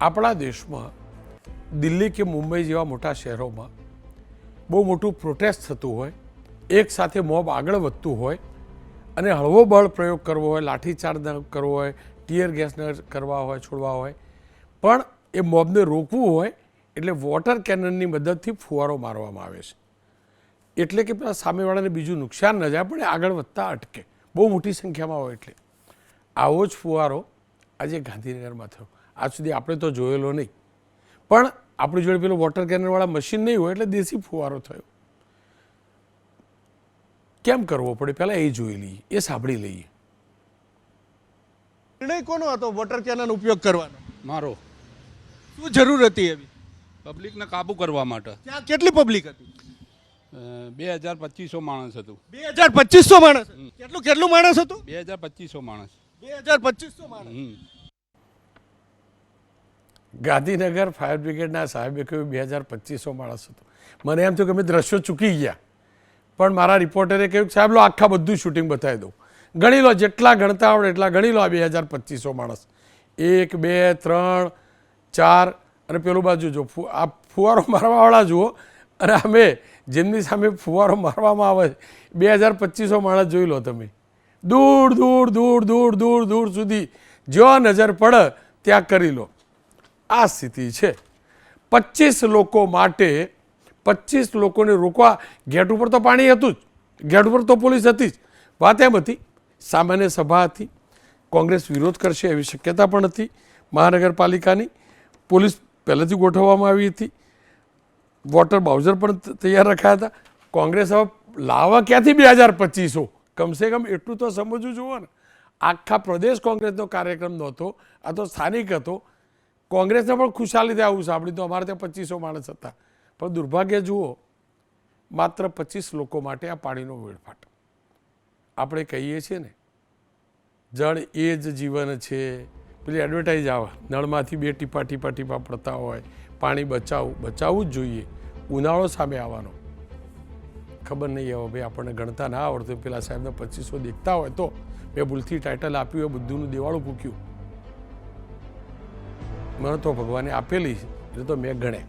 આપણા દેશમાં દિલ્હી કે મુંબઈ જેવા મોટા શહેરોમાં બહુ મોટું પ્રોટેસ્ટ થતું હોય, એક સાથે મોબ આગળ વધતું હોય અને હળવો બળ પ્રયોગ કરવો હોય, લાઠીચાર્જ ન કરવો હોય, ટીયર ગેસ ન કરવા હોય, છોડવા હોય, પણ એ મોબને રોકવું હોય એટલે વોટર કેનનની મદદથી ફુવારો મારવામાં આવે છે. એટલે કે પેલા સામેવાળાને બીજું નુકસાન ન જાય પણ એ આગળ વધતા અટકે, બહુ મોટી સંખ્યામાં હોય. એટલે આવો જ ફુવારો આજે ગાંધીનગરમાં થયો. આજ સુધી આપણે તો જોયેલો નહીં, પણ આપણી જોડે પેલું વોટર કેનનવાળા મશીન નહીં હોય એટલે દેશી ફુવારો થયો. કેમ કરવો પડે પહેલાં એ જોઈ લઈએ, એ સાંભળી લઈએ. નિર્ણય કોનો હતો વોટર કેનન ઉપયોગ કરવાનો? મારો. શું જરૂર હતી એવી? પબ્લિકને કાબુ કરવા માટે. ત્યાં કેટલી પબ્લિક હતી? 2200 માણસ હતું. 2200 માણસ? કેટલું માણસ હતું? 2200 માણસ. 2200 માણસ. ગાંધીનગર ફાયર બ્રિગેડના સાહેબે કહ્યું 2200 માણસ હતું. મને એમ થયું કે અમે દ્રશ્યો ચૂકી ગયા, પણ મારા રિપોર્ટરે કહ્યું કે સાહેબ લો આખા બધું શૂટિંગ બતાવી દઉં, ગણી લો, જેટલા ગણતા આવડે એટલા ગણી લો. આ 2200 માણસ, 1 2 3 4 અને પેલું બાજુ જો આ ફુવારો મારવાવાળા જુઓ, અને અમે જેમની સામે ફુવારો મારવામાં આવે 2200 માણસ જોઈ લો તમે. દૂર દૂર દૂર દૂર દૂર દૂર સુધી જ્યાં નજર પડે ત્યાં કરી લો. આ સ્થિતિ છે. 25 લોકો માટે 25 લોકોને રોકવા, ગેટ ઉપર તો પાણી હતું જ, ગેટ ઉપર તો પોલીસ હતી જ. વાત એમ હતી, સામાન્ય સભા હતી, કોંગ્રેસ વિરોધ કરશે એવી શક્યતા પણ હતી. મહાનગરપાલિકાની પોલીસ પહેલેથી ગોઠવવામાં આવી હતી, વોટર બાઉઝર પણ તૈયાર રખાયા હતા. કોંગ્રેસ હવે લાવવા ક્યાંથી 2200? કમસે કમ એટલું તો સમજવું જુઓ ને, આખા પ્રદેશ કોંગ્રેસનો કાર્યક્રમ નહોતો, આ તો સ્થાનિક હતો. કોંગ્રેસને પણ ખુશાલીથી આવું સાંભળ્યું તો અમારે ત્યાં 2500 માણસ હતા. પણ દુર્ભાગ્ય જુઓ, માત્ર 25 લોકો માટે આ પાણીનો વેડફાટ. આપણે કહીએ છીએ ને, જળ એ જ જીવન છે, પેલી એડવર્ટાઇઝ આવે, નળમાંથી 2 ટીપા ટીપા ટીપા પડતા હોય, પાણી બચાવવું જ જોઈએ. ઉનાળો સામે આવવાનો, ખબર નહીં હવે ભાઈ આપણને ગણતા ના આવડતું, પેલા સાહેબને 2500 દેખતા હોય તો મેં ભૂલથી ટાઇટલ આપ્યું હોય, બધુંનું દેવાળું ફૂક્યું. મને તો ભગવાને આપેલી એટલે તો મેં ગણે.